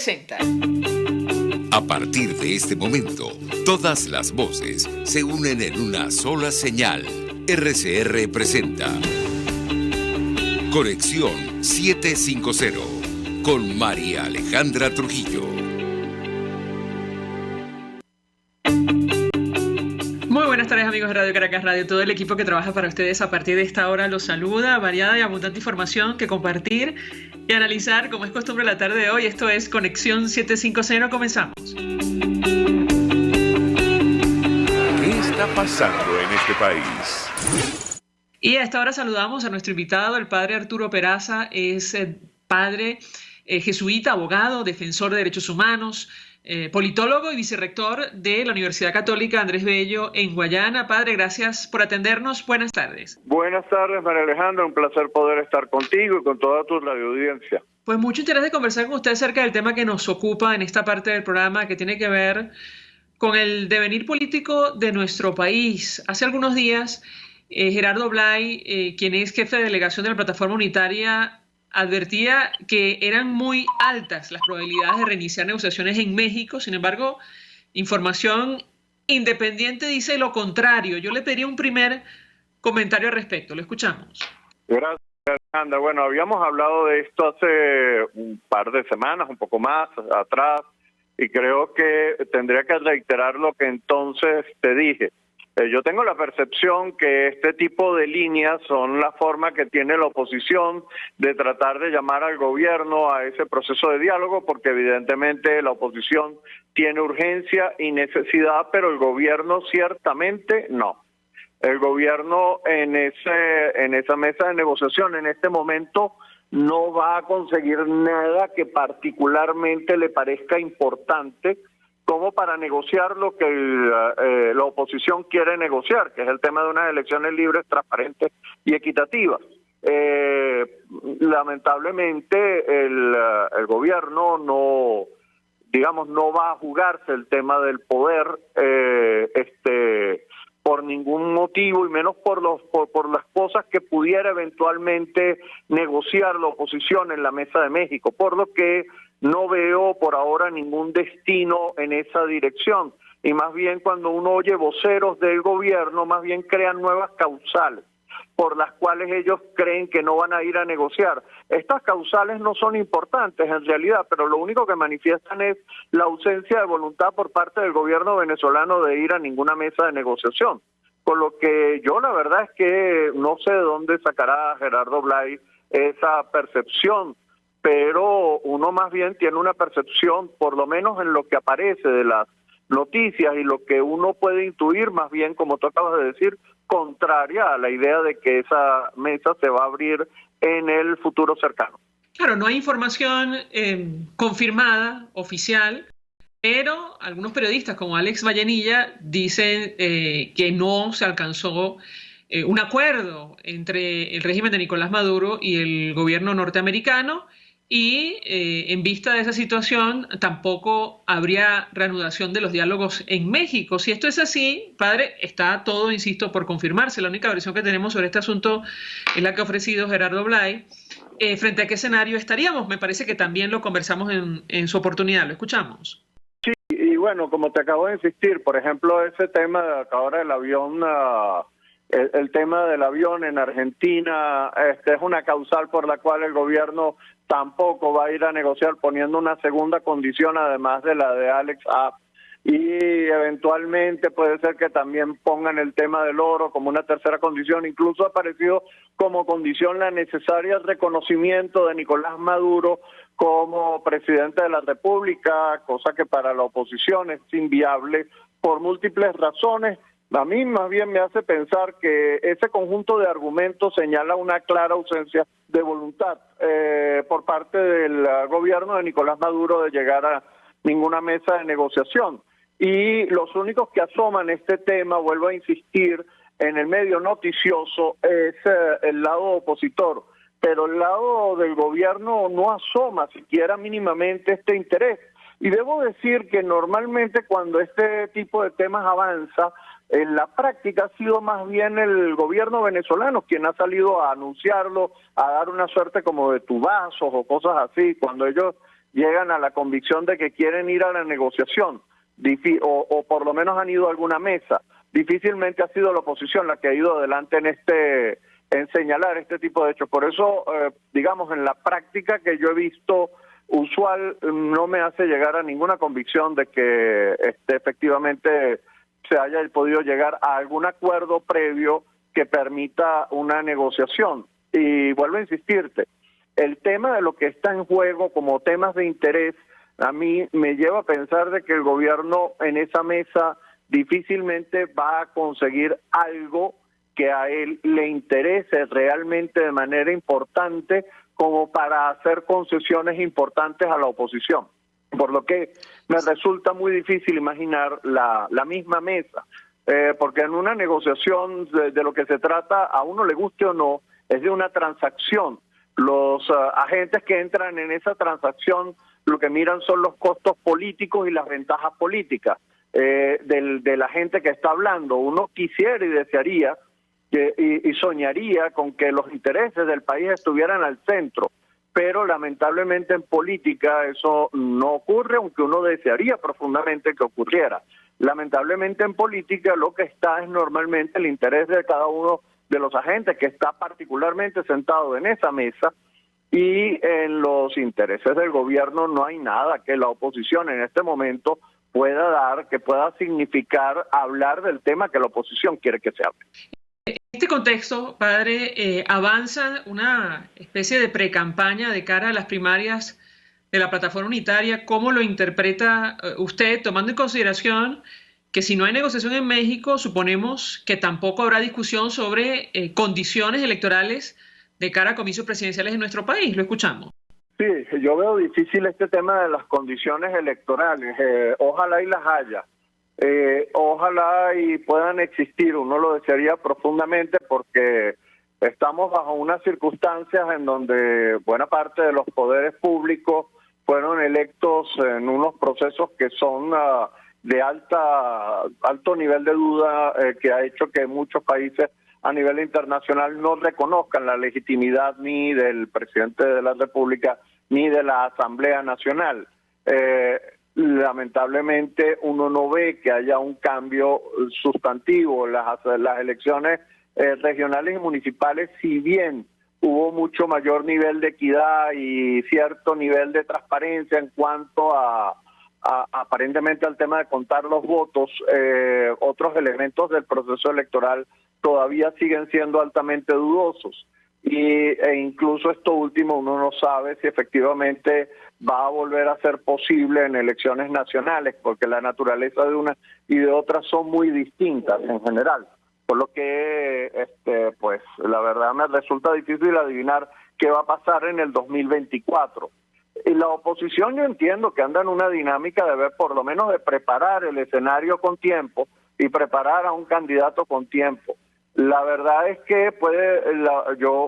presenta. A partir de este momento, todas las voces se unen en una sola señal. RCR presenta Conexión 750 con María Alejandra Trujillo. Muy buenas tardes, amigos de Radio Caracas Radio. Todo el equipo que trabaja para ustedes a partir de esta hora los saluda. Variada y abundante información que compartir y analizar, como es costumbre la tarde de hoy. Esto es Conexión 750. Comenzamos. ¿Qué está pasando en este país? Y a esta hora saludamos a nuestro invitado, el padre Arturo Peraza. Es padre jesuita, abogado, defensor de derechos humanos, politólogo y vicerrector de la Universidad Católica Andrés Bello en Guayana. Padre, gracias por atendernos. Buenas tardes. Buenas tardes, María Alejandra. Un placer poder estar contigo y con toda tu radioaudiencia. Pues mucho interés de conversar con usted acerca del tema que nos ocupa en esta parte del programa, que tiene que ver con el devenir político de nuestro país. Hace algunos días, Gerardo Blay, quien es jefe de delegación de la Plataforma Unitaria, advertía que eran muy altas las probabilidades de reiniciar negociaciones en México. Sin embargo, información independiente dice lo contrario. Yo le pediría un primer comentario al respecto. Lo escuchamos. Gracias, Alejandra. Bueno, habíamos hablado de esto hace un par de semanas, un poco más atrás, y creo que tendría que reiterar lo que entonces te dije. Yo tengo la percepción que este tipo de líneas son la forma que tiene la oposición de tratar de llamar al gobierno a ese proceso de diálogo, porque evidentemente la oposición tiene urgencia y necesidad, pero el gobierno ciertamente no. El gobierno en esa mesa de negociación en este momento no va a conseguir nada que particularmente le parezca importante como para negociar lo que la oposición quiere negociar, que es el tema de unas elecciones libres, transparentes y equitativas. Lamentablemente el gobierno no va a jugarse el tema del poder por ningún motivo, y menos por las cosas que pudiera eventualmente negociar la oposición en la Mesa de México, por lo que no veo por ahora ningún destino en esa dirección. Y más bien, cuando uno oye voceros del gobierno, más bien crean nuevas causales por las cuales ellos creen que no van a ir a negociar. Estas causales no son importantes en realidad, pero lo único que manifiestan es la ausencia de voluntad por parte del gobierno venezolano de ir a ninguna mesa de negociación. Con lo que yo la verdad es que no sé de dónde sacará Gerardo Blay esa percepción, pero uno más bien tiene una percepción, por lo menos en lo que aparece de las noticias y lo que uno puede intuir, más bien, como tú acabas de decir, contraria a la idea de que esa mesa se va a abrir en el futuro cercano. Claro, no hay información confirmada, oficial, pero algunos periodistas como Alex Vallenilla dicen que no se alcanzó un acuerdo entre el régimen de Nicolás Maduro y el gobierno norteamericano, y en vista de esa situación tampoco habría reanudación de los diálogos en México. Si esto es así, padre, está todo, insisto, por confirmarse. La única versión que tenemos sobre este asunto es la que ha ofrecido Gerardo Blay. ¿Frente a qué escenario estaríamos? Me parece que también lo conversamos en su oportunidad. ¿Lo escuchamos? Sí, y bueno, como te acabo de insistir, por ejemplo, ese tema de ahora del avión, el tema del avión en Argentina, es una causal por la cual el gobierno tampoco va a ir a negociar, poniendo una segunda condición además de la de Alex Saab, y eventualmente puede ser que también pongan el tema del oro como una tercera condición. Incluso ha aparecido como condición la necesaria reconocimiento de Nicolás Maduro como presidente de la República, cosa que para la oposición es inviable por múltiples razones. A mí más bien me hace pensar que ese conjunto de argumentos señala una clara ausencia de voluntad por parte del gobierno de Nicolás Maduro de llegar a ninguna mesa de negociación. Y los únicos que asoman este tema, vuelvo a insistir, en el medio noticioso es el lado opositor, pero el lado del gobierno no asoma siquiera mínimamente este interés. Y debo decir que normalmente cuando este tipo de temas avanza, en la práctica ha sido más bien el gobierno venezolano quien ha salido a anunciarlo, a dar una suerte como de tubazos o cosas así, cuando ellos llegan a la convicción de que quieren ir a la negociación, o por lo menos han ido a alguna mesa. Difícilmente ha sido la oposición la que ha ido adelante en señalar este tipo de hechos. Por eso, digamos, en la práctica que yo he visto usual, no me hace llegar a ninguna convicción de que efectivamente se haya podido llegar a algún acuerdo previo que permita una negociación. Y vuelvo a insistirte, el tema de lo que está en juego como temas de interés, a mí me lleva a pensar de que el gobierno en esa mesa difícilmente va a conseguir algo que a él le interese realmente de manera importante como para hacer concesiones importantes a la oposición. Por lo que me resulta muy difícil imaginar la misma mesa, porque en una negociación de lo que se trata, a uno le guste o no, es de una transacción. Los agentes que entran en esa transacción lo que miran son los costos políticos y las ventajas políticas de la gente que está hablando. Uno quisiera y desearía y soñaría con que los intereses del país estuvieran al centro, pero lamentablemente en política eso no ocurre, aunque uno desearía profundamente que ocurriera. Lamentablemente en política lo que está es normalmente el interés de cada uno de los agentes que está particularmente sentado en esa mesa, y en los intereses del gobierno no hay nada que la oposición en este momento pueda dar, que pueda significar hablar del tema que la oposición quiere que se hable. En este contexto, padre, avanza una especie de precampaña de cara a las primarias de la Plataforma Unitaria. ¿Cómo lo interpreta usted, tomando en consideración que si no hay negociación en México, suponemos que tampoco habrá discusión sobre condiciones electorales de cara a comicios presidenciales en nuestro país? Lo escuchamos. Sí, yo veo difícil este tema de las condiciones electorales. Ojalá y las haya. Ojalá y puedan existir. Uno lo desearía profundamente porque estamos bajo unas circunstancias en donde buena parte de los poderes públicos fueron electos en unos procesos que son de alto nivel de duda, que ha hecho que muchos países a nivel internacional no reconozcan la legitimidad ni del presidente de la República ni de la Asamblea Nacional. Lamentablemente uno no ve que haya un cambio sustantivo. Las elecciones regionales y municipales, si bien hubo mucho mayor nivel de equidad y cierto nivel de transparencia en cuanto aparentemente al tema de contar los votos, otros elementos del proceso electoral todavía siguen siendo altamente dudosos, e incluso esto último uno no sabe si efectivamente va a volver a ser posible en elecciones nacionales, porque la naturaleza de una y de otra son muy distintas en general, por lo que pues la verdad me resulta difícil adivinar qué va a pasar en el 2024. Y la oposición, yo entiendo que anda en una dinámica de ver, por lo menos de preparar el escenario con tiempo y preparar a un candidato con tiempo. La verdad es que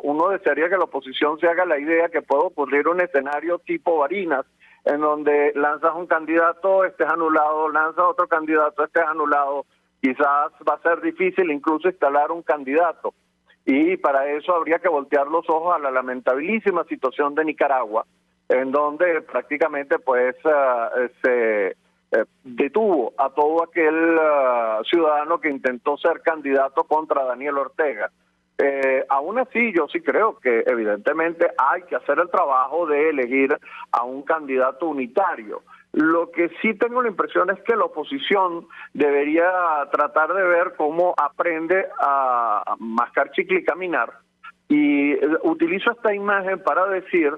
uno desearía que la oposición se haga la idea que puede ocurrir un escenario tipo Barinas, en donde lanzas un candidato, estés anulado, lanzas otro candidato, estés anulado. Quizás va a ser difícil incluso instalar un candidato. Y para eso habría que voltear los ojos a la lamentabilísima situación de Nicaragua, en donde prácticamente pues se detuvo a todo aquel ciudadano que intentó ser candidato contra Daniel Ortega. Aún así, yo sí creo que evidentemente hay que hacer el trabajo de elegir a un candidato unitario. Lo que sí tengo la impresión es que la oposición debería tratar de ver cómo aprende a mascar chicle y caminar. Y utilizo esta imagen para decir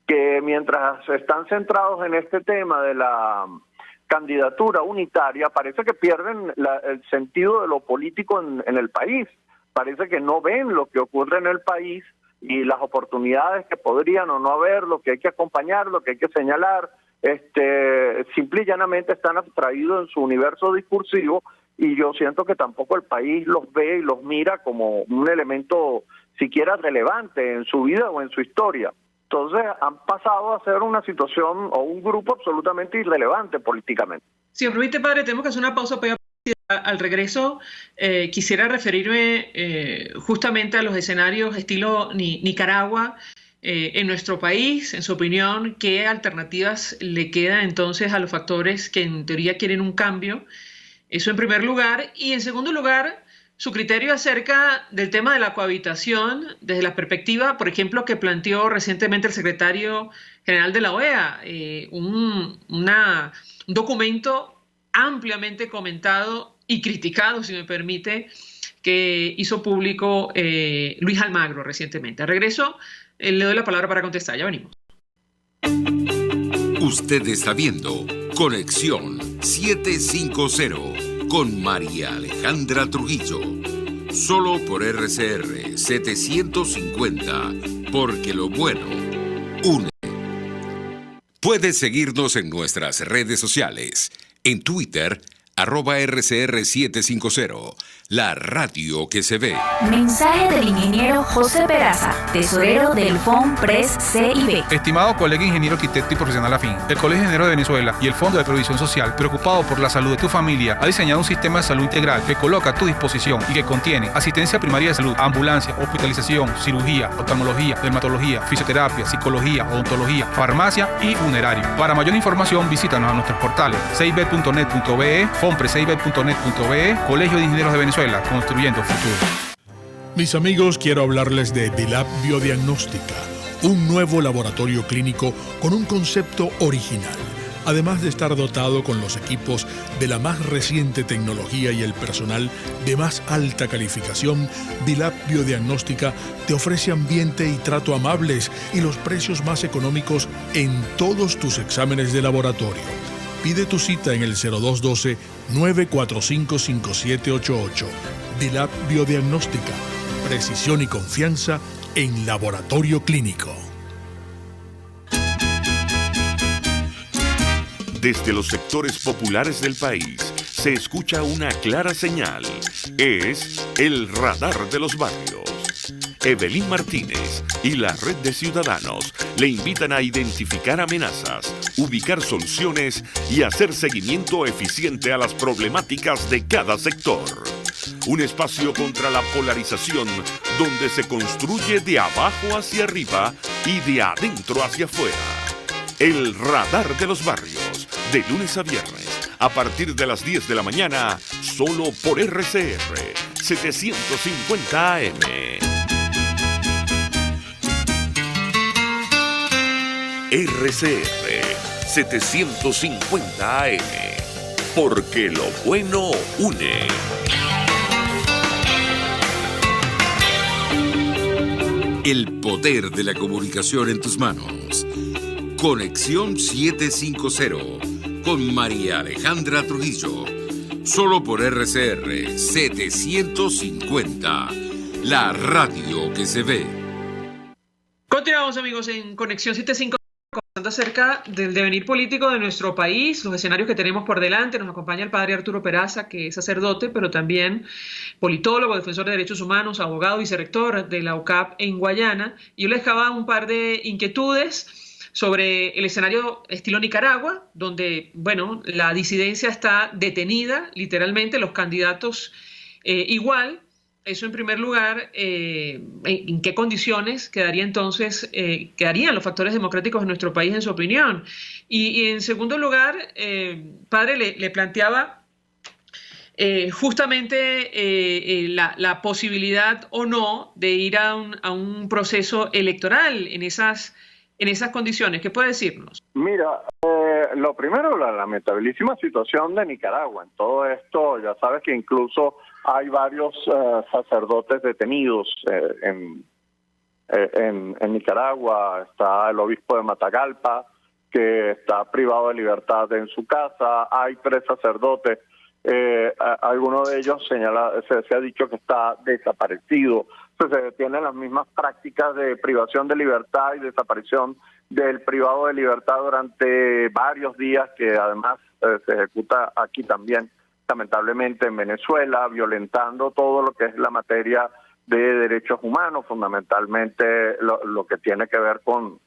que mientras están centrados en este tema de la candidatura unitaria, parece que pierden el sentido de lo político en el país. Parece que no ven lo que ocurre en el país y las oportunidades que podrían o no haber, lo que hay que acompañar, lo que hay que señalar. Simple y llanamente están abstraídos en su universo discursivo, y yo siento que tampoco el país los ve y los mira como un elemento siquiera relevante en su vida o en su historia. Entonces han pasado a ser una situación o un grupo absolutamente irrelevante políticamente. Si os permite, padre, tenemos que hacer una pausa, pero al regreso quisiera referirme justamente a los escenarios estilo Nicaragua, en nuestro país, en su opinión, qué alternativas le quedan entonces a los factores que en teoría quieren un cambio. Eso en primer lugar. Y en segundo lugar, su criterio acerca del tema de la cohabitación desde la perspectiva, por ejemplo, que planteó recientemente el secretario general de la OEA, un documento ampliamente comentado y criticado, si me permite, que hizo público Luis Almagro recientemente. Al regreso, le doy la palabra para contestar. Ya venimos. Usted está viendo Conexión 750 con María Alejandra Trujillo. Solo por RCR 750, porque lo bueno une. Puedes seguirnos en nuestras redes sociales. En Twitter, @RCR750, la radio que se ve. Mensaje del ingeniero José Peraza, tesorero del FONPRES CIB. Estimado colega ingeniero arquitecto y profesional afín, el Colegio de Ingenieros de Venezuela y el Fondo de Previsión Social, preocupado por la salud de tu familia, ha diseñado un sistema de salud integral que coloca a tu disposición y que contiene asistencia primaria de salud, ambulancia, hospitalización, cirugía, oftalmología, dermatología, fisioterapia, psicología, odontología, farmacia y funerario. Para mayor información, visítanos a nuestros portales cib.net.be, fonprescib.net.be, Colegio de Ingenieros de Venezuela, construyendo futuro. Mis amigos, quiero hablarles de Dilab Biodiagnóstica, un nuevo laboratorio clínico con un concepto original. Además de estar dotado con los equipos de la más reciente tecnología y el personal de más alta calificación, Dilab Biodiagnóstica te ofrece ambiente y trato amables y los precios más económicos en todos tus exámenes de laboratorio. Pide tu cita en el 0212-945-5788. Dilab Biodiagnóstica. Precisión y confianza en laboratorio clínico. Desde los sectores populares del país se escucha una clara señal. Es el radar de los barrios. Evelyn Martínez y la red de ciudadanos le invitan a identificar amenazas, ubicar soluciones y hacer seguimiento eficiente a las problemáticas de cada sector. Un espacio contra la polarización donde se construye de abajo hacia arriba y de adentro hacia afuera. El radar de los barrios, de lunes a viernes, a partir de las 10 de la mañana, solo por RCR 750 AM. RCR 750 AM, porque lo bueno une. El poder de la comunicación en tus manos. Conexión 750 con María Alejandra Trujillo. Solo por RCR 750, la radio que se ve. Continuamos, amigos, en Conexión 750, conversando acerca del devenir político de nuestro país, los escenarios que tenemos por delante. Nos acompaña el padre Arturo Peraza, que es sacerdote, pero también politólogo, defensor de derechos humanos, abogado y vicerrector de la UCAP en Guayana. Y yo les dejaba un par de inquietudes sobre el escenario estilo Nicaragua, donde, bueno, la disidencia está detenida, literalmente, los candidatos igual. Eso en primer lugar, ¿en qué condiciones quedarían los factores democráticos en nuestro país, en su opinión? Y en segundo lugar, padre, le planteaba justamente la posibilidad o no de ir a un proceso electoral en esas condiciones. ¿Qué puede decirnos? Mira, lo primero, la lamentabilísima situación de Nicaragua. En todo esto, ya sabes que incluso hay varios sacerdotes detenidos en Nicaragua. Está el obispo de Matagalpa, que está privado de libertad en su casa. Hay 3 sacerdotes. Alguno de ellos se ha dicho que está desaparecido. Se detienen las mismas prácticas de privación de libertad y desaparición del privado de libertad durante varios días, que además se ejecuta aquí también, lamentablemente en Venezuela, violentando todo lo que es la materia de derechos humanos, fundamentalmente lo que tiene que ver con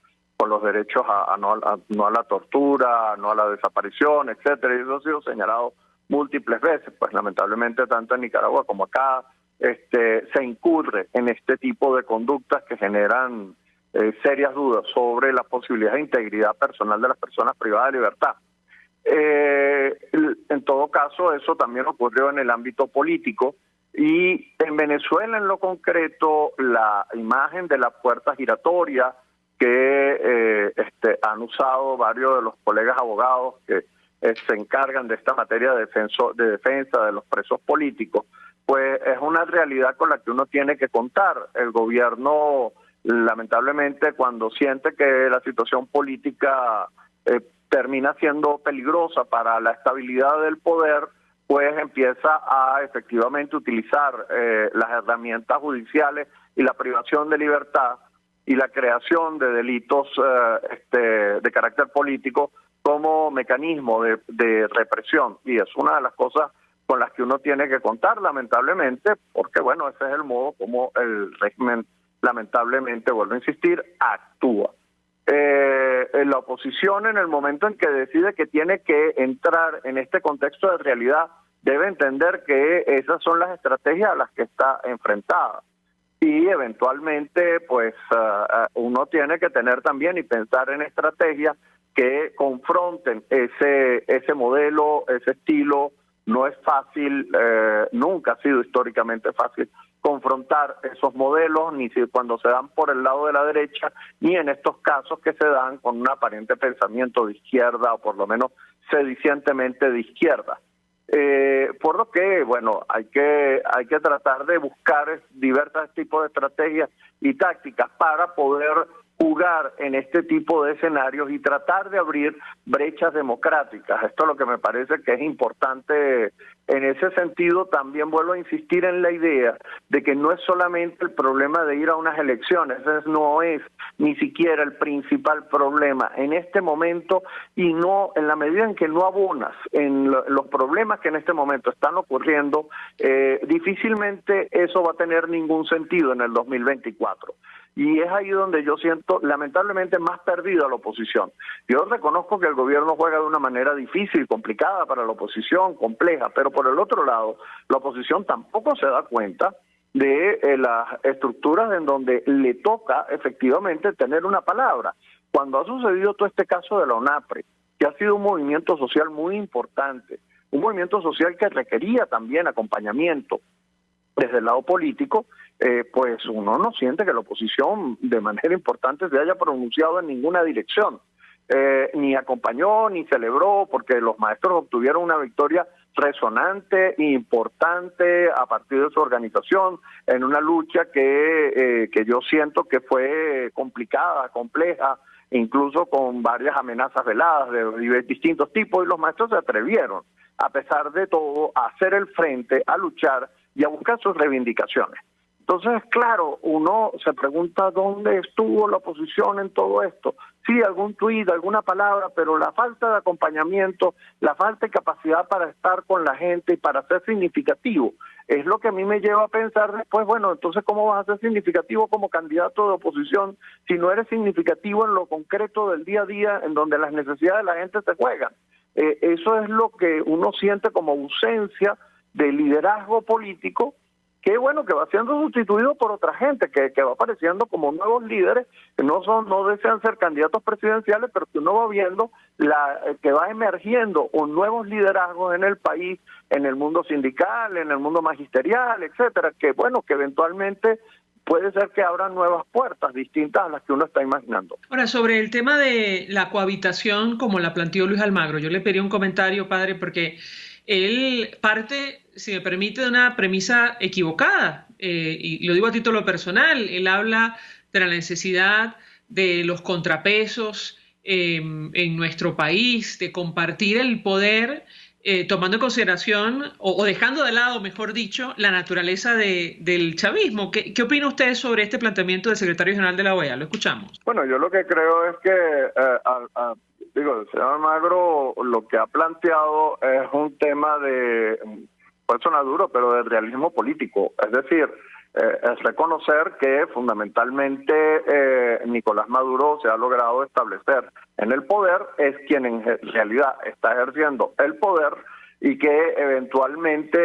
los derechos no a la tortura, no a la desaparición, etcétera. Y eso ha sido señalado múltiples veces, pues lamentablemente tanto en Nicaragua como acá se incurre en este tipo de conductas que generan serias dudas sobre la posibilidad de integridad personal de las personas privadas de libertad. En todo caso, eso también ocurrió en el ámbito político, y en Venezuela en lo concreto la imagen de la puerta giratoria que han usado varios de los colegas abogados que se encargan de esta materia de defensa de los presos políticos, pues es una realidad con la que uno tiene que contar. El gobierno, lamentablemente, cuando siente que la situación política termina siendo peligrosa para la estabilidad del poder, pues empieza a efectivamente utilizar las herramientas judiciales y la privación de libertad y la creación de delitos de carácter político como mecanismo de represión. Y es una de las cosas con las que uno tiene que contar, lamentablemente, porque bueno, ese es el modo como el régimen, lamentablemente, vuelvo a insistir, actúa. La oposición, en el momento en que decide que tiene que entrar en este contexto de realidad, debe entender que esas son las estrategias a las que está enfrentada. Y eventualmente, pues, uno tiene que tener también y pensar en estrategias que confronten ese modelo, ese estilo. No es fácil, nunca ha sido históricamente fácil confrontar esos modelos, ni cuando se dan por el lado de la derecha, ni en estos casos que se dan con un aparente pensamiento de izquierda, o por lo menos sedicientemente de izquierda. Por lo que, bueno, hay que tratar de buscar diversos tipos de estrategias y tácticas para poder jugar en este tipo de escenarios y tratar de abrir brechas democráticas. Esto es lo que me parece que es importante. En ese sentido, también vuelvo a insistir en la idea de que no es solamente el problema de ir a unas elecciones, ese no es ni siquiera el principal problema en este momento, y no, en la medida en que no abonas en los problemas que en este momento están ocurriendo, difícilmente eso va a tener ningún sentido en el 2024. Y es ahí donde yo siento, lamentablemente, más perdida la oposición. Yo reconozco que el gobierno juega de una manera difícil, complicada para la oposición, compleja, pero por el otro lado, la oposición tampoco se da cuenta de las estructuras en donde le toca efectivamente tener una palabra. Cuando ha sucedido todo este caso de la ONAPRE, que ha sido un movimiento social muy importante, un movimiento social que requería también acompañamiento desde el lado político, pues uno no siente que la oposición de manera importante se haya pronunciado en ninguna dirección, ni acompañó ni celebró, porque los maestros obtuvieron una victoria resonante e importante a partir de su organización en una lucha que yo siento que fue complicada, compleja, incluso con varias amenazas veladas de distintos tipos, y los maestros se atrevieron, a pesar de todo, a hacer el frente, a luchar y a buscar sus reivindicaciones. Entonces, claro, uno se pregunta dónde estuvo la oposición en todo esto. Sí, algún tuit, alguna palabra, pero la falta de acompañamiento, la falta de capacidad para estar con la gente y para ser significativo, es lo que a mí me lleva a pensar después, bueno, entonces, ¿cómo vas a ser significativo como candidato de oposición si no eres significativo en lo concreto del día a día, en donde las necesidades de la gente se juegan? Eso es lo que uno siente como ausencia de liderazgo político, que bueno, que va siendo sustituido por otra gente, que va apareciendo como nuevos líderes, que no desean ser candidatos presidenciales, pero que uno va viendo que va emergiendo nuevos liderazgos en el país, en el mundo sindical, en el mundo magisterial, etcétera, que bueno, que eventualmente puede ser que abran nuevas puertas distintas a las que uno está imaginando. Ahora, sobre el tema de la cohabitación, como la planteó Luis Almagro, yo le pedí un comentario, padre, porque él parte, si me permite, de una premisa equivocada, y lo digo a título personal. Él habla de la necesidad de los contrapesos en nuestro país, de compartir el poder, tomando en consideración, o dejando de lado, mejor dicho, la naturaleza del chavismo. ¿Qué opina usted sobre este planteamiento del secretario general de la OEA? Lo escuchamos. Bueno, yo lo que creo es que el señor Almagro lo que ha planteado es un tema puede sonar duro, pero de realismo político. Es decir, es reconocer que fundamentalmente Nicolás Maduro se ha logrado establecer en el poder, es quien en realidad está ejerciendo el poder, y que eventualmente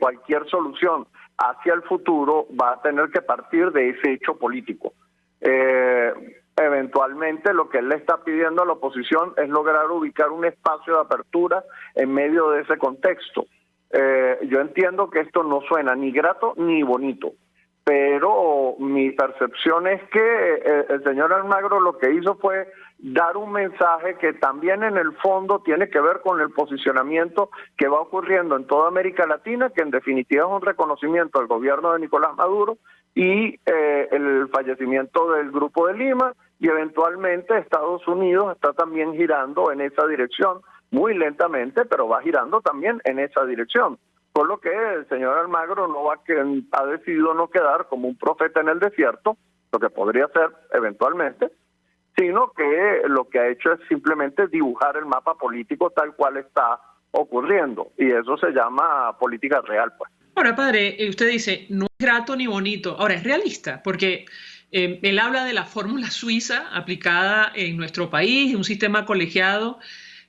cualquier solución hacia el futuro va a tener que partir de ese hecho político. Eventualmente lo que él le está pidiendo a la oposición es lograr ubicar un espacio de apertura en medio de ese contexto. Yo entiendo que esto no suena ni grato ni bonito, pero mi percepción es que el señor Almagro lo que hizo fue dar un mensaje que también en el fondo tiene que ver con el posicionamiento que va ocurriendo en toda América Latina, que en definitiva es un reconocimiento al gobierno de Nicolás Maduro y el fallecimiento del Grupo de Lima, y eventualmente Estados Unidos está también girando en esa dirección, muy lentamente, pero va girando también en esa dirección. Por lo que el señor Almagro ha decidido no quedar como un profeta en el desierto, lo que podría ser eventualmente, sino que lo que ha hecho es simplemente dibujar el mapa político tal cual está ocurriendo, y eso se llama política real, pues. Ahora, padre, usted dice, no es grato ni bonito. Ahora, es realista, porque él habla de la fórmula suiza aplicada en nuestro país, un sistema colegiado,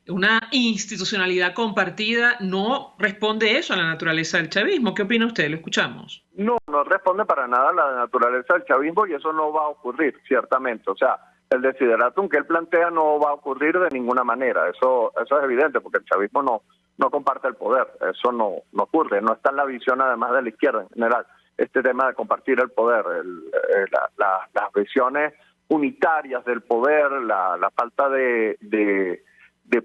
una institucionalidad compartida. No responde eso a la naturaleza del chavismo. ¿Qué opina usted? Lo escuchamos. No responde para nada a la naturaleza del chavismo, y eso no va a ocurrir, ciertamente. O sea, el desideratum que él plantea no va a ocurrir de ninguna manera. Eso es evidente, porque el chavismo no comparte el poder. Eso no ocurre. No está en la visión, además, de la izquierda en general, este tema de compartir el poder. Las visiones unitarias del poder, la falta de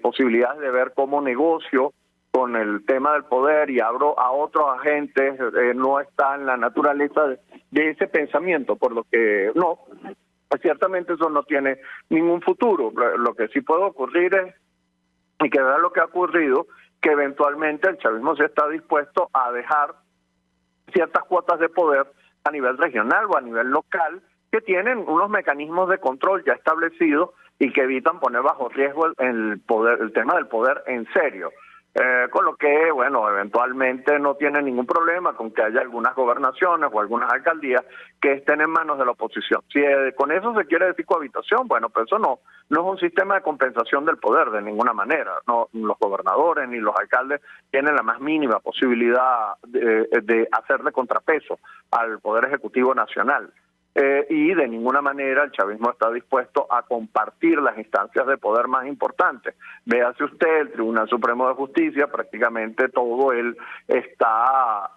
posibilidades de ver como negocio con el tema del poder y abro a otros agentes, no está en la naturaleza de ese pensamiento, por lo que ciertamente eso no tiene ningún futuro. Lo que sí puede ocurrir es, y que es lo que ha ocurrido, que eventualmente el chavismo se está dispuesto a dejar ciertas cuotas de poder a nivel regional o a nivel local, que tienen unos mecanismos de control ya establecidos y que evitan poner bajo riesgo el tema del poder en serio. Con lo que, bueno, eventualmente no tiene ningún problema con que haya algunas gobernaciones o algunas alcaldías que estén en manos de la oposición. Si con eso se quiere decir cohabitación, bueno, pues eso no es un sistema de compensación del poder de ninguna manera. No, los gobernadores ni los alcaldes tienen la más mínima posibilidad de hacerle contrapeso al Poder Ejecutivo Nacional. Y de ninguna manera el chavismo está dispuesto a compartir las instancias de poder más importantes. Véase usted el Tribunal Supremo de Justicia, prácticamente todo él está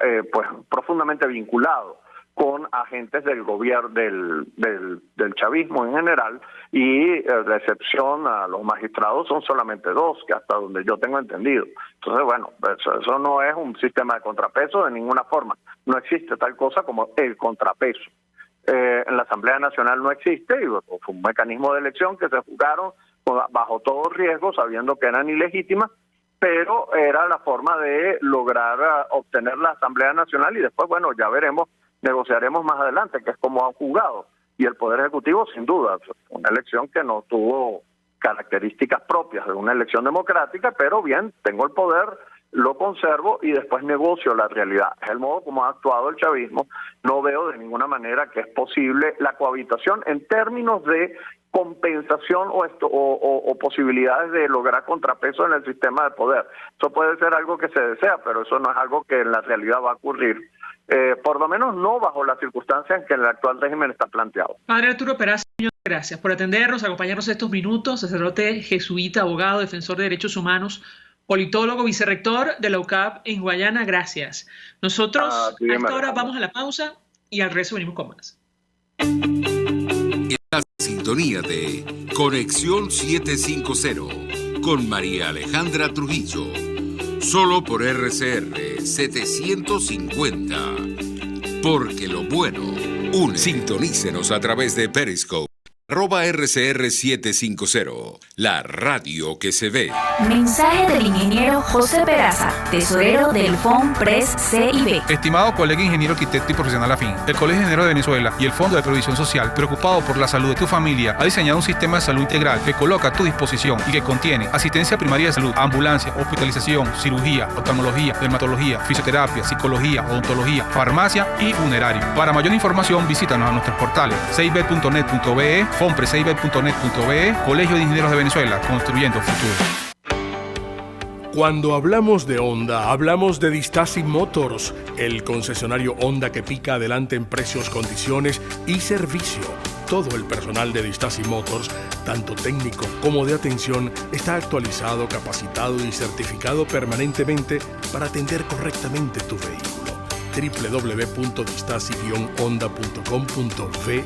profundamente vinculado con agentes del gobierno del chavismo en general, y la excepción a los magistrados son solamente 2, que hasta donde yo tengo entendido. Entonces, bueno, eso no es un sistema de contrapeso de ninguna forma. No existe tal cosa como el contrapeso. En la Asamblea Nacional no existe, y fue un mecanismo de elección que se jugaron bajo todo riesgo, sabiendo que eran ilegítimas, pero era la forma de lograr obtener la Asamblea Nacional, y después, bueno, ya veremos, negociaremos más adelante, que es como han jugado. Y el Poder Ejecutivo, sin duda, una elección que no tuvo características propias de una elección democrática, pero bien, tengo el poder, lo conservo y después negocio la realidad. Es el modo como ha actuado el chavismo. No veo de ninguna manera que es posible la cohabitación en términos de compensación o posibilidades de lograr contrapeso en el sistema de poder. Eso puede ser algo que se desea, pero eso no es algo que en la realidad va a ocurrir. Por lo menos no bajo las circunstancias en que el actual régimen está planteado. Padre Arturo Peraza, gracias por atendernos, acompañarnos estos minutos. Sacerdote jesuita, abogado, defensor de derechos humanos, politólogo, vicerrector de la UCAP en Guayana. Gracias. Nosotros a esta hora vamos a la pausa y al resto venimos con más. En la sintonía de Conexión 750 con María Alejandra Trujillo, solo por RCR 750, porque lo bueno une. Sintonícenos a través de Periscope. @RCR750, la radio que se ve. Mensaje del ingeniero José Peraza, tesorero del FONPRES CIB. Estimado colega ingeniero, arquitecto y profesional afín, el Colegio de Ingenieros de Venezuela y el Fondo de Previsión Social, preocupado por la salud de tu familia, ha diseñado un sistema de salud integral que coloca a tu disposición y que contiene asistencia primaria de salud, ambulancia, hospitalización, cirugía, oftalmología, dermatología, fisioterapia, psicología, odontología, farmacia y funerario. Para mayor información, visítanos a nuestros portales cib.net.be, fonprescib.net.be, Colegio de Ingenieros de Venezuela, construyendo futuro. Cuando hablamos de Honda, hablamos de Distasi Motors, el concesionario Honda que pica adelante en precios, condiciones y servicio. Todo el personal de Distaci Motors, tanto técnico como de atención, está actualizado, capacitado y certificado permanentemente para atender correctamente tu vehículo. www.distaci-honda.com.ve.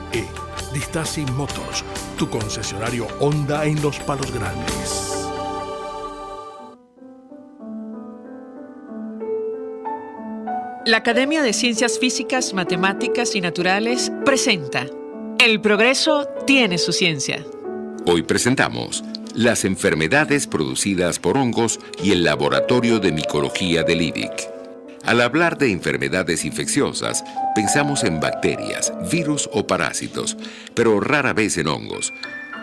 Distaci Motors, tu concesionario Honda en Los Palos Grandes. La Academia de Ciencias Físicas, Matemáticas y Naturales presenta El progreso tiene su ciencia. Hoy presentamos las enfermedades producidas por hongos y el laboratorio de micología del IDIC. Al hablar de enfermedades infecciosas, pensamos en bacterias, virus o parásitos, pero rara vez en hongos.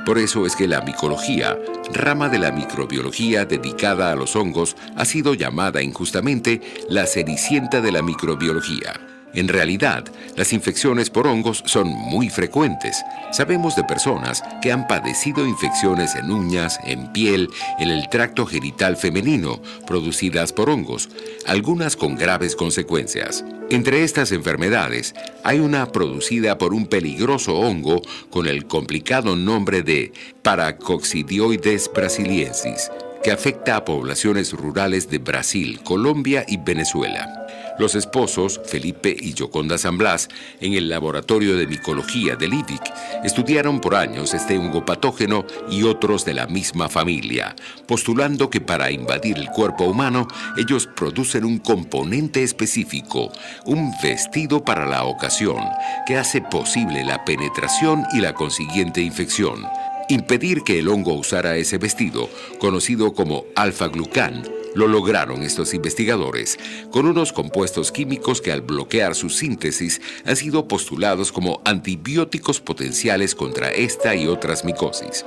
Por eso es que la micología, rama de la microbiología dedicada a los hongos, ha sido llamada injustamente la cenicienta de la microbiología. En realidad, las infecciones por hongos son muy frecuentes. Sabemos de personas que han padecido infecciones en uñas, en piel, en el tracto genital femenino, producidas por hongos, algunas con graves consecuencias. Entre estas enfermedades, hay una producida por un peligroso hongo con el complicado nombre de Paracoccidioides brasiliensis, que afecta a poblaciones rurales de Brasil, Colombia y Venezuela. Los esposos, Felipe y Yoconda San Blas, en el laboratorio de micología del IDIC, estudiaron por años este hongo patógeno y otros de la misma familia, postulando que para invadir el cuerpo humano, ellos producen un componente específico, un vestido para la ocasión, que hace posible la penetración y la consiguiente infección. Impedir que el hongo usara ese vestido, conocido como alfa-glucán, lo lograron estos investigadores con unos compuestos químicos que al bloquear su síntesis han sido postulados como antibióticos potenciales contra esta y otras micosis.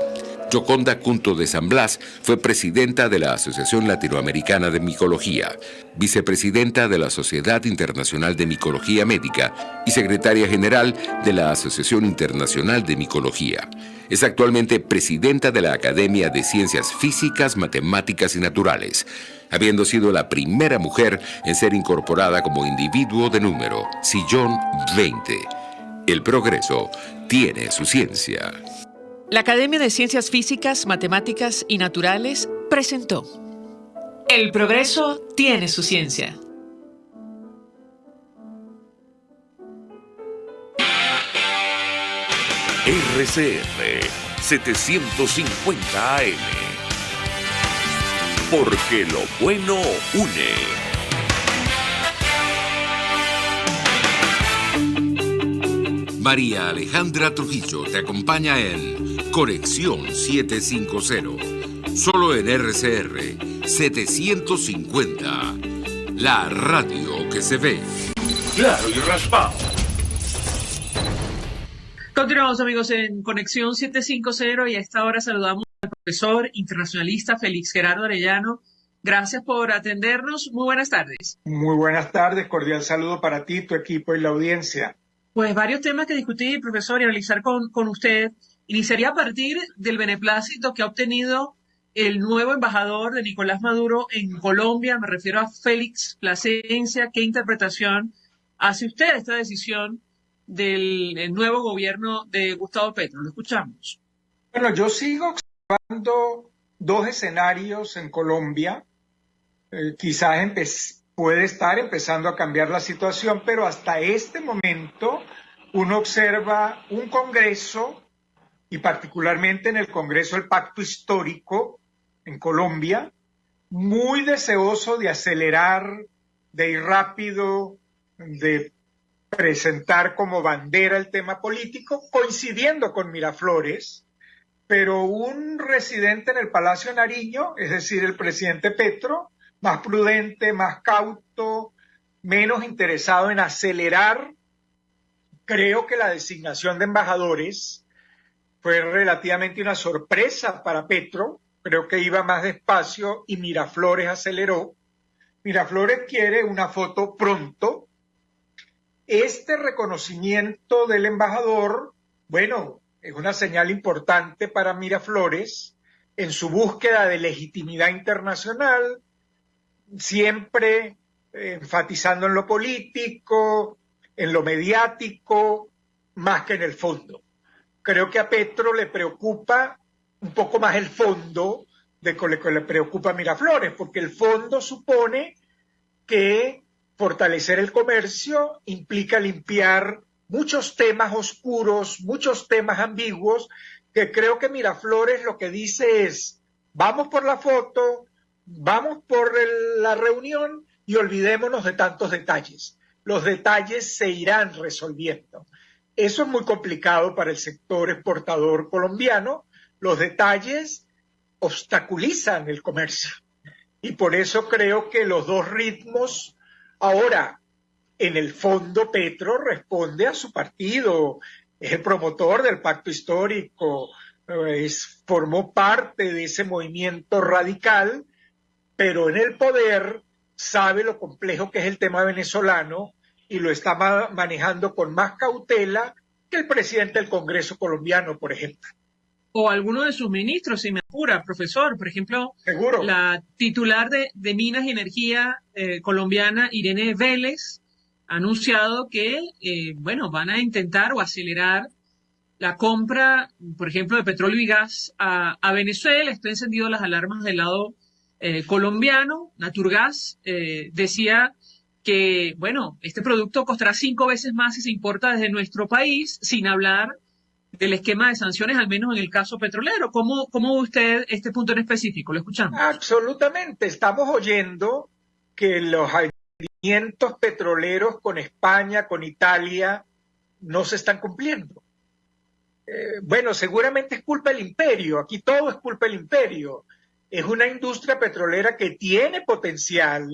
Yoconda Cunto de San Blas fue presidenta de la Asociación Latinoamericana de Micología, vicepresidenta de la Sociedad Internacional de Micología Médica y secretaria general de la Asociación Internacional de Micología. Es actualmente presidenta de la Academia de Ciencias Físicas, Matemáticas y Naturales, habiendo sido la primera mujer en ser incorporada como individuo de número, sillón 20. El progreso tiene su ciencia. La Academia de Ciencias Físicas, Matemáticas y Naturales presentó El progreso tiene su ciencia. RCR 750 AM. Porque lo bueno une. María Alejandra Trujillo te acompaña en Conexión 750, solo en RCR 750, la radio que se ve. Claro y raspado. Continuamos, amigos, en Conexión 750 y a esta hora saludamos al profesor internacionalista Félix Gerardo Arellano. Gracias por atendernos. Muy buenas tardes. Muy buenas tardes. Cordial saludo para ti, tu equipo y la audiencia. Pues varios temas que discutir, profesor, y analizar con usted. Iniciaría a partir del beneplácito que ha obtenido el nuevo embajador de Nicolás Maduro en Colombia. Me refiero a Félix Plasencia. ¿Qué interpretación hace usted de esta decisión del nuevo gobierno de Gustavo Petro? Lo escuchamos. Bueno, yo sigo observando dos escenarios en Colombia. Quizás puede estar empezando a cambiar la situación, pero hasta este momento uno observa un Congreso, y particularmente en el Congreso del Pacto Histórico en Colombia, muy deseoso de acelerar, de ir rápido, de presentar como bandera el tema político, coincidiendo con Miraflores, pero un residente en el Palacio de Nariño, es decir, el presidente Petro, más prudente, más cauto, menos interesado en acelerar. Creo que la designación de embajadores fue relativamente una sorpresa para Petro. Creo que iba más despacio y Miraflores aceleró. Miraflores quiere una foto pronto. Este reconocimiento del embajador, bueno, es una señal importante para Miraflores en su búsqueda de legitimidad internacional, siempre enfatizando en lo político, en lo mediático, más que en el fondo. creo que a Petro le preocupa un poco más el fondo de lo que le preocupa a Miraflores, porque el fondo supone que fortalecer el comercio implica limpiar muchos temas oscuros, muchos temas ambiguos, que creo que Miraflores lo que dice es, vamos por la foto, vamos por la reunión y olvidémonos de tantos detalles. Los detalles se irán resolviendo. Eso es muy complicado para el sector exportador colombiano. Los detalles obstaculizan el comercio. Y por eso creo que los dos ritmos, ahora, en el fondo Petro responde a su partido, es el promotor del pacto histórico, formó parte de ese movimiento radical, pero en el poder sabe lo complejo que es el tema venezolano y lo está manejando con más cautela que el presidente del Congreso colombiano, por ejemplo. O alguno de sus ministros, si me apura, profesor. Por ejemplo, Seguro. La titular de Minas y Energía colombiana, Irene Vélez, ha anunciado que, van a intentar o acelerar la compra, por ejemplo, de petróleo y gas a Venezuela. Está encendido las alarmas del lado colombiano. Naturgas decía que, este producto costará 5 veces más si se importa desde nuestro país, sin hablar del esquema de sanciones, al menos en el caso petrolero. ¿Cómo ve usted este punto en específico? Lo escuchamos. Absolutamente. Estamos oyendo que los alineamientos petroleros con España, con Italia, no se están cumpliendo. Seguramente es culpa del imperio. Aquí todo es culpa del imperio. Es una industria petrolera que tiene potencial,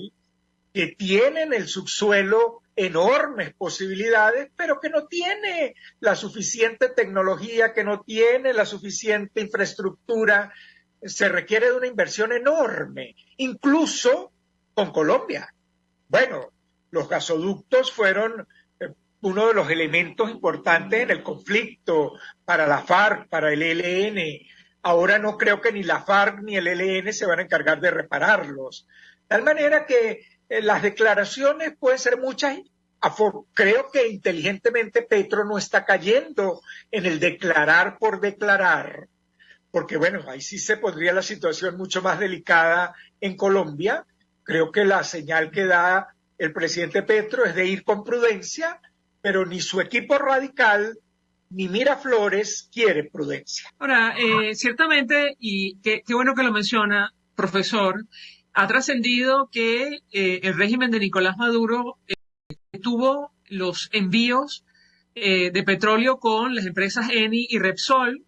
que tiene en el subsuelo enormes posibilidades, pero que no tiene la suficiente tecnología, que no tiene la suficiente infraestructura. Se requiere de una inversión enorme, incluso con Colombia. Los gasoductos fueron uno de los elementos importantes en el conflicto para la FARC, para el ELN. Ahora no creo que ni la FARC ni el ELN se van a encargar de repararlos. De tal manera que las declaraciones pueden ser muchas. Creo que inteligentemente Petro no está cayendo en el declarar por declarar, porque ahí sí se pondría la situación mucho más delicada en Colombia. Creo que la señal que da el presidente Petro es de ir con prudencia, pero ni su equipo radical ni Miraflores quiere prudencia. Ahora, ciertamente, y qué bueno que lo menciona, profesor, ha trascendido que el régimen de Nicolás Maduro tuvo los envíos de petróleo con las empresas Eni y Repsol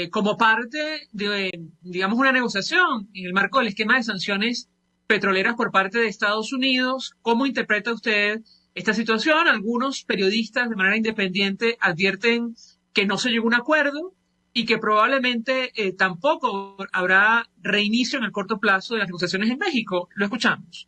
como parte de, una negociación en el marco del esquema de sanciones petroleras por parte de Estados Unidos. ¿Cómo interpreta usted esta situación? Algunos periodistas de manera independiente advierten que no se llegó a un acuerdo y que probablemente tampoco habrá reinicio en el corto plazo de las negociaciones en México. Lo escuchamos.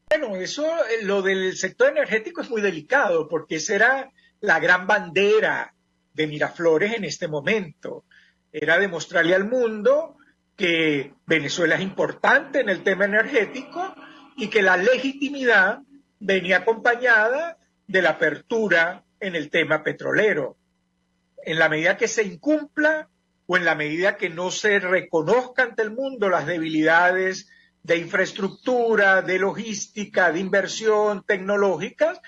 Eso, lo del sector energético es muy delicado, porque esa era la gran bandera de Miraflores en este momento. Era demostrarle al mundo que Venezuela es importante en el tema energético y que la legitimidad venía acompañada de la apertura en el tema petrolero. En la medida que se incumpla o en la medida que no se reconozca ante el mundo las debilidades de infraestructura, de logística, de inversión tecnológica,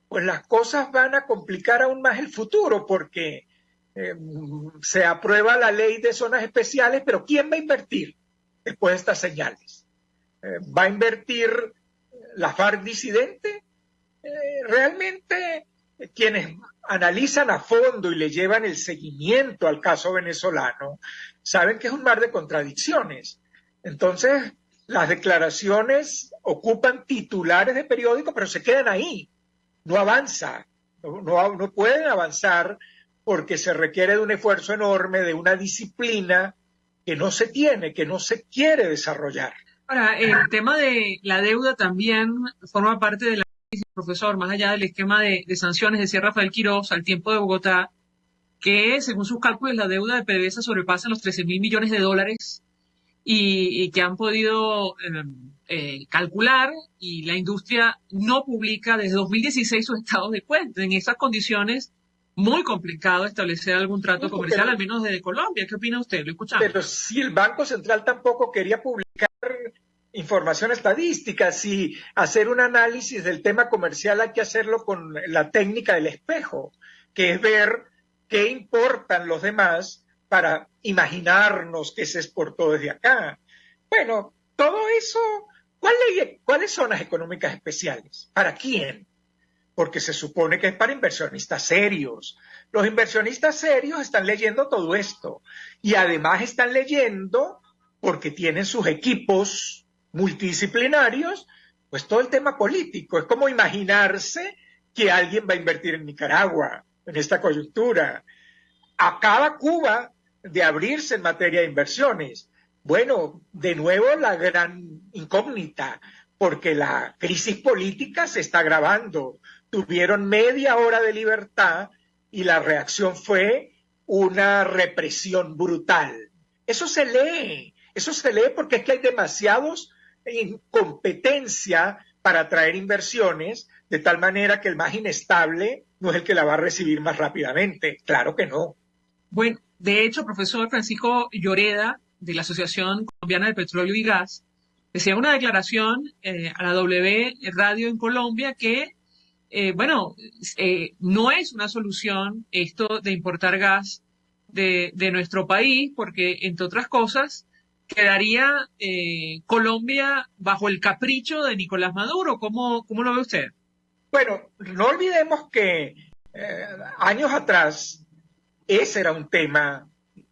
pues las cosas van a complicar aún más el futuro, porque se aprueba la ley de zonas especiales, pero ¿quién va a invertir después de estas señales? ¿Va a invertir la FARC disidente? Realmente quienes analizan a fondo y le llevan el seguimiento al caso venezolano saben que es un mar de contradicciones. Entonces, las declaraciones ocupan titulares de periódico, pero se quedan ahí, no avanza, no pueden avanzar porque se requiere de un esfuerzo enorme, de una disciplina que no se tiene, que no se quiere desarrollar. Ahora, el tema de la deuda también forma parte de la crisis, profesor, más allá del esquema de sanciones, decía Rafael Quiroz al Tiempo de Bogotá, que según sus cálculos la deuda de PDVSA sobrepasa los 13.000 millones de dólares y que han podido calcular, y la industria no publica desde 2016 sus estados de cuenta. En esas condiciones, muy complicado establecer algún trato comercial, al menos desde Colombia. ¿Qué opina usted? Lo escuchamos. Pero si el Banco Central tampoco quería publicar información estadística, si hacer un análisis del tema comercial hay que hacerlo con la técnica del espejo, que es ver qué importan los demás para imaginarnos que se exportó desde acá. Bueno, todo eso, ¿cuáles son las económicas especiales? ¿Para quién? Porque se supone que es para inversionistas serios. Los inversionistas serios están leyendo todo esto y además están leyendo porque tienen sus equipos multidisciplinarios, pues todo el tema político. Es como imaginarse que alguien va a invertir en Nicaragua en esta coyuntura. Acaba Cuba de abrirse en materia de inversiones. Bueno, de nuevo la gran incógnita, porque la crisis política se está agravando. Tuvieron media hora de libertad y la reacción fue una represión brutal. Eso se lee porque es que hay demasiados incompetencia para atraer inversiones, de tal manera que el más inestable no es el que la va a recibir más rápidamente. Claro que no. Bueno, de hecho, profesor Francisco Lloreda, de la Asociación Colombiana de Petróleo y Gas, decía en una declaración a la W Radio en Colombia que, no es una solución esto de importar gas de nuestro país, porque, entre otras cosas, quedaría Colombia bajo el capricho de Nicolás Maduro. ¿Cómo lo ve usted? Bueno, no olvidemos que años atrás ese era un tema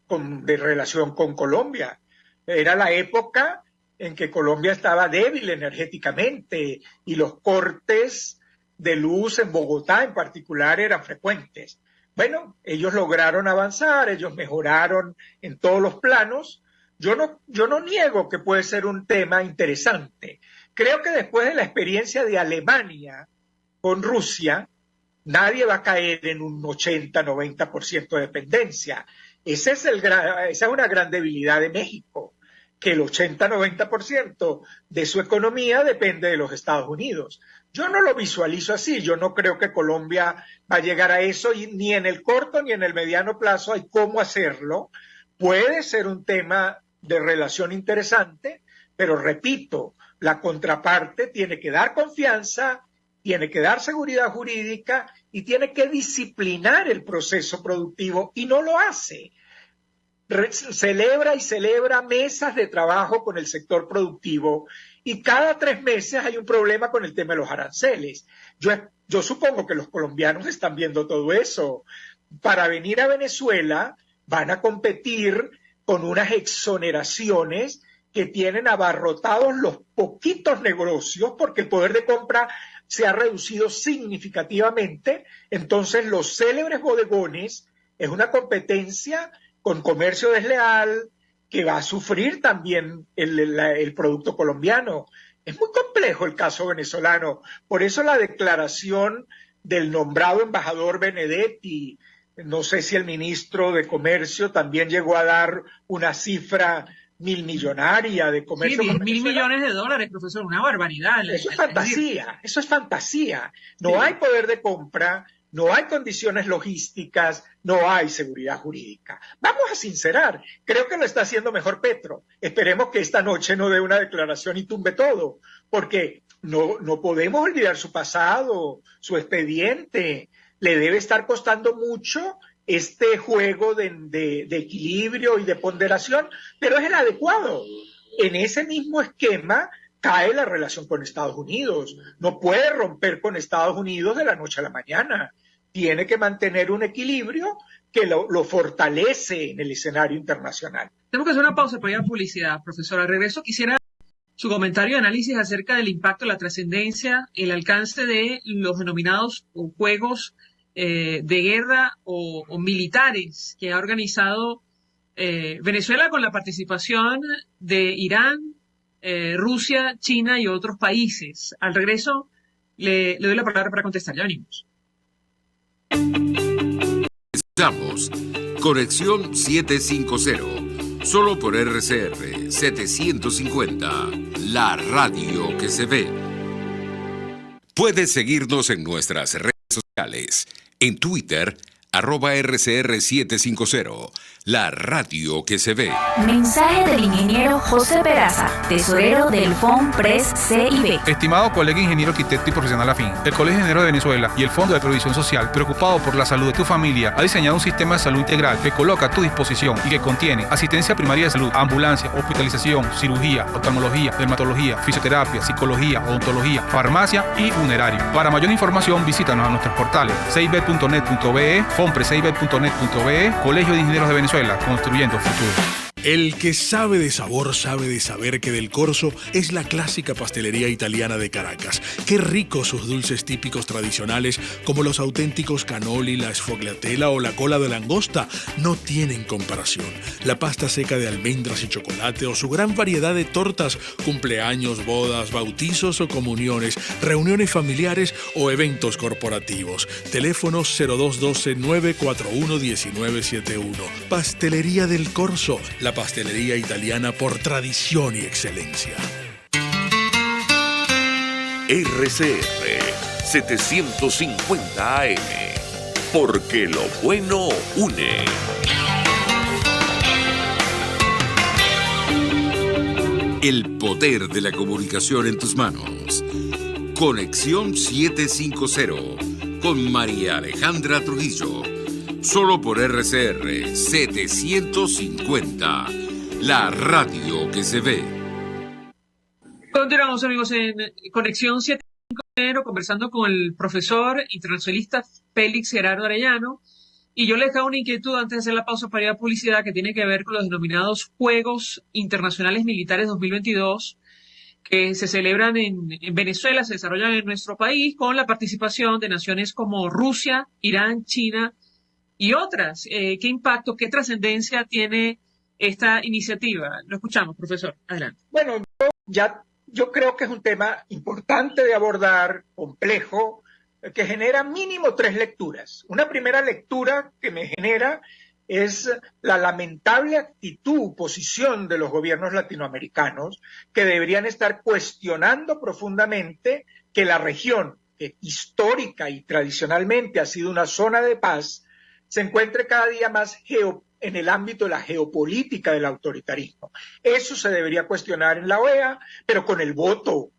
de relación con Colombia. Era la época en que Colombia estaba débil energéticamente y los cortes de luz en Bogotá en particular eran frecuentes. Bueno, ellos lograron avanzar, ellos mejoraron en todos los planos. Yo no niego que puede ser un tema interesante. Creo que después de la experiencia de Alemania con Rusia, nadie va a caer en un 80-90% de dependencia. Esa es una gran debilidad de México, que el 80-90% de su economía depende de los Estados Unidos. Yo no lo visualizo así, yo no creo que Colombia va a llegar a eso, y ni en el corto ni en el mediano plazo hay cómo hacerlo. Puede ser un tema de relación interesante, pero repito, la contraparte tiene que dar confianza, tiene que dar seguridad jurídica y tiene que disciplinar el proceso productivo, y no lo hace. Celebra mesas de trabajo con el sector productivo y cada 3 meses hay un problema con el tema de los aranceles. Yo supongo que los colombianos están viendo todo eso. Para venir a Venezuela van a competir con unas exoneraciones que tienen abarrotados los poquitos negocios porque el poder de compra se ha reducido significativamente. Entonces los célebres bodegones es una competencia con comercio desleal que va a sufrir también el producto colombiano. Es muy complejo el caso venezolano. Por eso la declaración del nombrado embajador Benedetti, no sé si el ministro de Comercio también llegó a dar una cifra millonaria de comercio. Sí, 10.000 millones de dólares, profesor, una barbaridad. Eso es fantasía. No hay poder de compra, no hay condiciones logísticas, no hay seguridad jurídica. Vamos a sincerar, creo que lo está haciendo mejor Petro. Esperemos que esta noche no dé una declaración y tumbe todo, porque no podemos olvidar su pasado, su expediente. Le debe estar costando mucho este juego de equilibrio y de ponderación, pero es el adecuado. En ese mismo esquema cae la relación con Estados Unidos. No puede romper con Estados Unidos de la noche a la mañana. Tiene que mantener un equilibrio que lo fortalece en el escenario internacional. Tenemos que hacer una pausa para ir a publicidad, profesor. Al regreso quisiera su comentario y análisis acerca del impacto, la trascendencia, el alcance de los denominados juegos de guerra o militares que ha organizado Venezuela con la participación de Irán, Rusia, China y otros países. Al regreso le doy la palabra para contestar. Ya venimos. Estamos Conexión 750, solo por RCR 750, la radio que se ve. Puedes seguirnos en nuestras redes sociales. En Twitter, @RCR750, la radio que se ve. Mensaje del ingeniero José Peraza, tesorero del FONPRES CIB. Estimado colega ingeniero, arquitecto y profesional afín, el Colegio de Ingenieros de Venezuela y el Fondo de Previsión Social, preocupado por la salud de tu familia, ha diseñado un sistema de salud integral que coloca a tu disposición y que contiene asistencia primaria de salud, ambulancia, hospitalización, cirugía, oftalmología, dermatología, fisioterapia, psicología, odontología, farmacia y funerario. Para mayor información, visítanos a nuestros portales cib.net.be, fonprescib.net.be, Colegio de Ingenieros de Venezuela, construyendo futuro. El que sabe de sabor sabe de saber que Del Corso es la clásica pastelería italiana de Caracas. Qué ricos sus dulces típicos tradicionales como los auténticos cannoli, la sfogliatella o la cola de langosta no tienen comparación. La pasta seca de almendras y chocolate o su gran variedad de tortas, cumpleaños, bodas, bautizos o comuniones, reuniones familiares o eventos corporativos. Teléfonos 0212-941-1971. Pastelería Del Corso, la pastelería italiana por tradición y excelencia. RCR 750 AM, porque lo bueno une. El poder de la comunicación en tus manos. Conexión 750 con María Alejandra Trujillo. Solo por RCR 750, la radio que se ve. Continuamos, amigos, en Conexión 750, conversando con el profesor internacionalista Félix Gerardo Arellano. Y yo les dejo una inquietud antes de hacer la pausa para ir a publicidad, que tiene que ver con los denominados Juegos Internacionales Militares 2022, que se celebran en Venezuela, se desarrollan en nuestro país, con la participación de naciones como Rusia, Irán, China y otras. ¿Qué impacto, qué trascendencia tiene esta iniciativa? Lo escuchamos, profesor. Adelante. Bueno, yo creo que es un tema importante de abordar, complejo, que genera mínimo 3 lecturas. Una primera lectura que me genera es la lamentable actitud, posición de los gobiernos latinoamericanos, que deberían estar cuestionando profundamente que la región, que histórica y tradicionalmente ha sido una zona de paz, se encuentre cada día más en el ámbito de la geopolítica del autoritarismo. Eso se debería cuestionar en la OEA, pero con el voto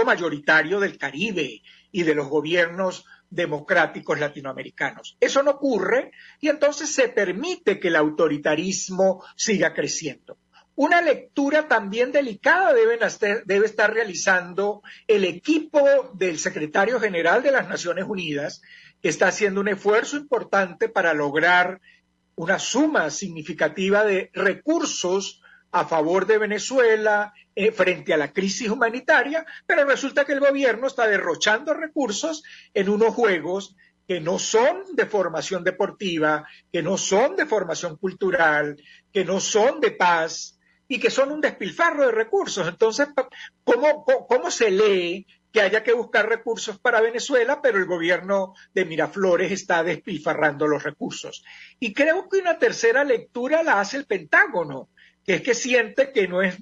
mayoritario del Caribe y de los gobiernos democráticos latinoamericanos. Eso no ocurre y entonces se permite que el autoritarismo siga creciendo. Una lectura también delicada debe estar realizando el equipo del secretario general de las Naciones Unidas, que está haciendo un esfuerzo importante para lograr una suma significativa de recursos a favor de Venezuela frente a la crisis humanitaria, pero resulta que el gobierno está derrochando recursos en unos juegos que no son de formación deportiva, que no son de formación cultural, que no son de paz y que son un despilfarro de recursos. Entonces, ¿cómo se lee que haya que buscar recursos para Venezuela, pero el gobierno de Miraflores está despilfarrando los recursos? Y creo que una tercera lectura la hace el Pentágono, que es que siente que no es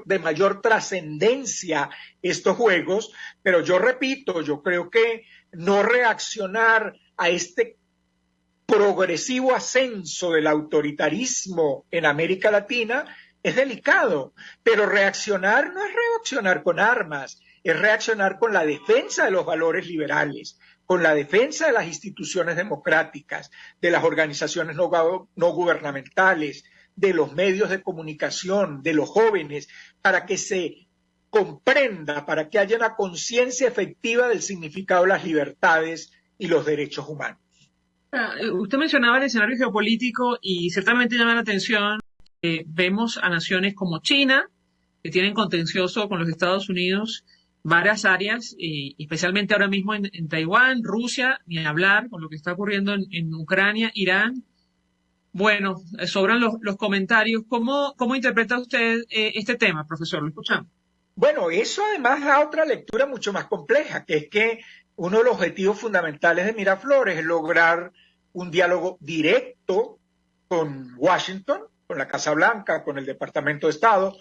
de mayor trascendencia estos juegos, pero yo repito, yo creo que no reaccionar a este progresivo ascenso del autoritarismo en América Latina es delicado, pero reaccionar no es reaccionar con armas, es reaccionar con la defensa de los valores liberales, con la defensa de las instituciones democráticas, de las organizaciones no gubernamentales, de los medios de comunicación, de los jóvenes, para que se comprenda, para que haya una conciencia efectiva del significado de las libertades y los derechos humanos. Usted mencionaba el escenario geopolítico y ciertamente llama la atención. Vemos a naciones como China, que tienen contencioso con los Estados Unidos varias áreas, especialmente ahora mismo en Taiwán, Rusia, ni hablar con lo que está ocurriendo en Ucrania, Irán. Bueno, sobran los comentarios. ¿Cómo interpreta usted este tema, profesor? Lo escuchamos. Bueno, eso además da otra lectura mucho más compleja, que es que uno de los objetivos fundamentales de Miraflores es lograr un diálogo directo con Washington, con la Casa Blanca, con el Departamento de Estado.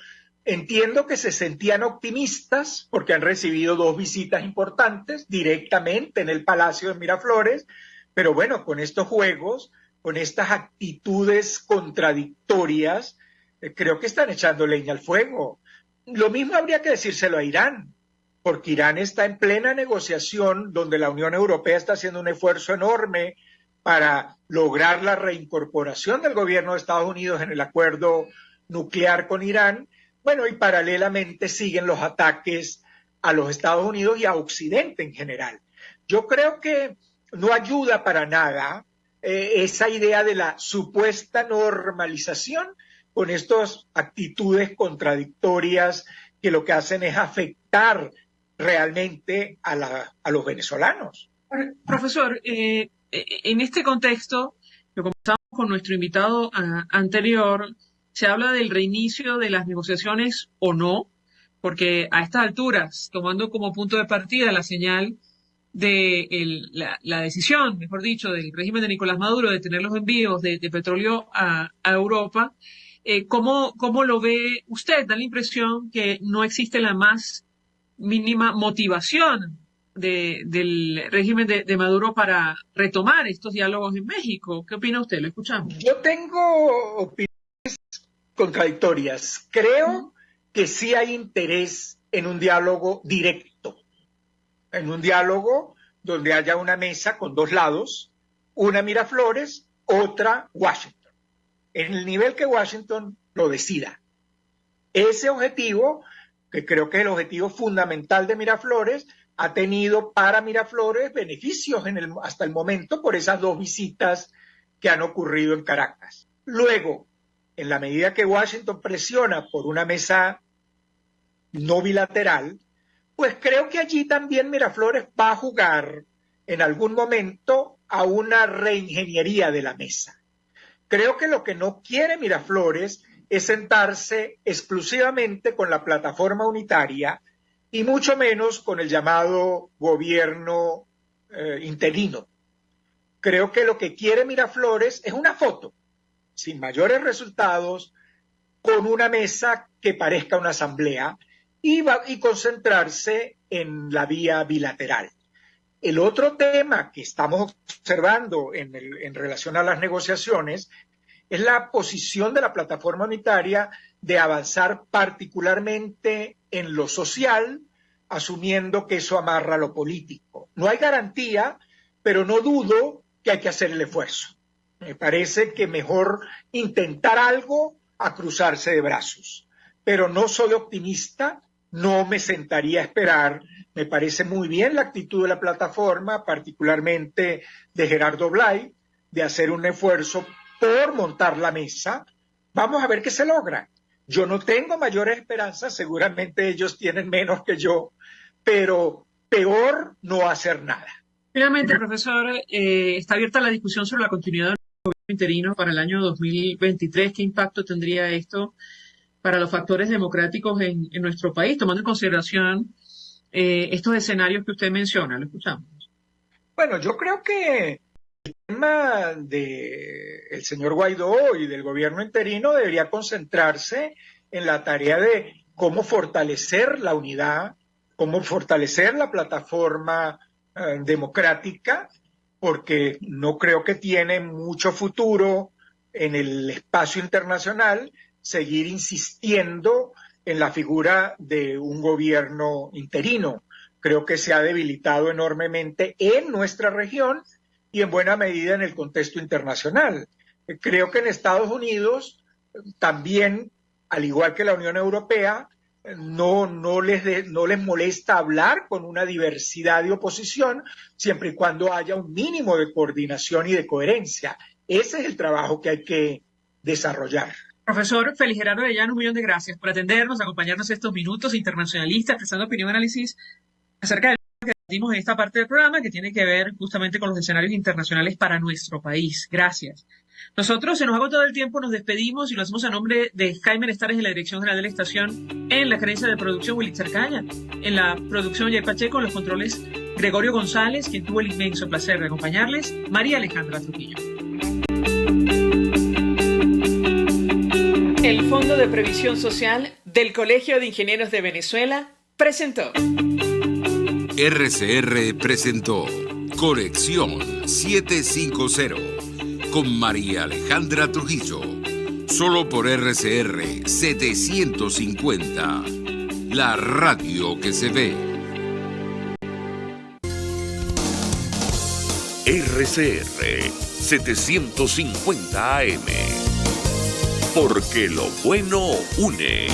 Entiendo que se sentían optimistas porque han recibido 2 visitas importantes directamente en el Palacio de Miraflores, Pero bueno, con estos juegos, con estas actitudes contradictorias, creo que están echando leña al fuego. Lo mismo habría que decírselo a Irán, porque Irán está en plena negociación donde la Unión Europea está haciendo un esfuerzo enorme para lograr la reincorporación del gobierno de Estados Unidos en el acuerdo nuclear con Irán. Bueno, y paralelamente siguen los ataques a los Estados Unidos y a Occidente en general. Yo creo que no ayuda para nada esa idea de la supuesta normalización con estas actitudes contradictorias que lo que hacen es afectar realmente a los venezolanos. Profesor, en este contexto, lo conversamos con nuestro invitado anterior, se habla del reinicio de las negociaciones o no, porque a estas alturas, tomando como punto de partida la señal de la decisión, mejor dicho, del régimen de Nicolás Maduro de tener los envíos de petróleo a Europa, ¿cómo lo ve usted? Da la impresión que no existe la más mínima motivación del régimen de Maduro para retomar estos diálogos en México. ¿Qué opina usted? Lo escuchamos. Yo tengo opiniones contradictorias. Creo que sí hay interés en un diálogo directo, en un diálogo donde haya una mesa con dos lados, una Miraflores, otra Washington, en el nivel que Washington lo decida. Ese objetivo, que creo que es el objetivo fundamental de Miraflores, ha tenido para Miraflores beneficios hasta el momento por esas dos visitas que han ocurrido en Caracas. Luego, en la medida que Washington presiona por una mesa no bilateral, pues creo que allí también Miraflores va a jugar en algún momento a una reingeniería de la mesa. Creo que lo que no quiere Miraflores es sentarse exclusivamente con la plataforma unitaria y mucho menos con el llamado gobierno interino. Creo que lo que quiere Miraflores es una foto, sin mayores resultados, con una mesa que parezca una asamblea y concentrarse en la vía bilateral. El otro tema que estamos observando en relación a las negociaciones es la posición de la plataforma unitaria de avanzar particularmente en lo social, asumiendo que eso amarra lo político. No hay garantía, pero no dudo que hay que hacer el esfuerzo. Me parece que mejor intentar algo a cruzarse de brazos. Pero no soy optimista, no me sentaría a esperar. Me parece muy bien la actitud de la plataforma, particularmente de Gerardo Blay, de hacer un esfuerzo por montar la mesa. Vamos a ver qué se logra. Yo no tengo mayores esperanzas, seguramente ellos tienen menos que yo, pero peor no hacer nada. Finalmente, profesor, está abierta la discusión sobre la continuidad del gobierno interino para el año 2023. ¿Qué impacto tendría esto para los factores democráticos en nuestro país, tomando en consideración estos escenarios que usted menciona? Lo escuchamos. Bueno, yo creo que el tema del señor Guaidó y del gobierno interino debería concentrarse en la tarea de cómo fortalecer la unidad, cómo fortalecer la plataforma democrática, porque no creo que tiene mucho futuro en el espacio internacional seguir insistiendo en la figura de un gobierno interino. Creo que se ha debilitado enormemente en nuestra región y en buena medida en el contexto internacional. Creo que en Estados Unidos también, al igual que la Unión Europea, no les molesta hablar con una diversidad de oposición, siempre y cuando haya un mínimo de coordinación y de coherencia. Ese es el trabajo que hay que desarrollar. Profesor Félix Gerardo Arellano, un millón de gracias por atendernos, acompañarnos estos minutos internacionalistas, prestando opinión y análisis acerca del tema que debatimos en esta parte del programa, que tiene que ver justamente con los escenarios internacionales para nuestro país. Gracias. Nosotros, se nos ha agotado el tiempo, nos despedimos y lo hacemos a nombre de Jaime Nestares en la dirección general de la estación, en la gerencia de producción Willy Cercaña, en la producción Jay Pacheco, en los controles Gregorio González, quien tuvo el inmenso placer de acompañarles, María Alejandra Trujillo. El Fondo de Previsión Social del Colegio de Ingenieros de Venezuela presentó. RCR presentó Conexión 750 con María Alejandra Trujillo. Solo por RCR 750. La radio que se ve. RCR 750 AM. Porque lo bueno une.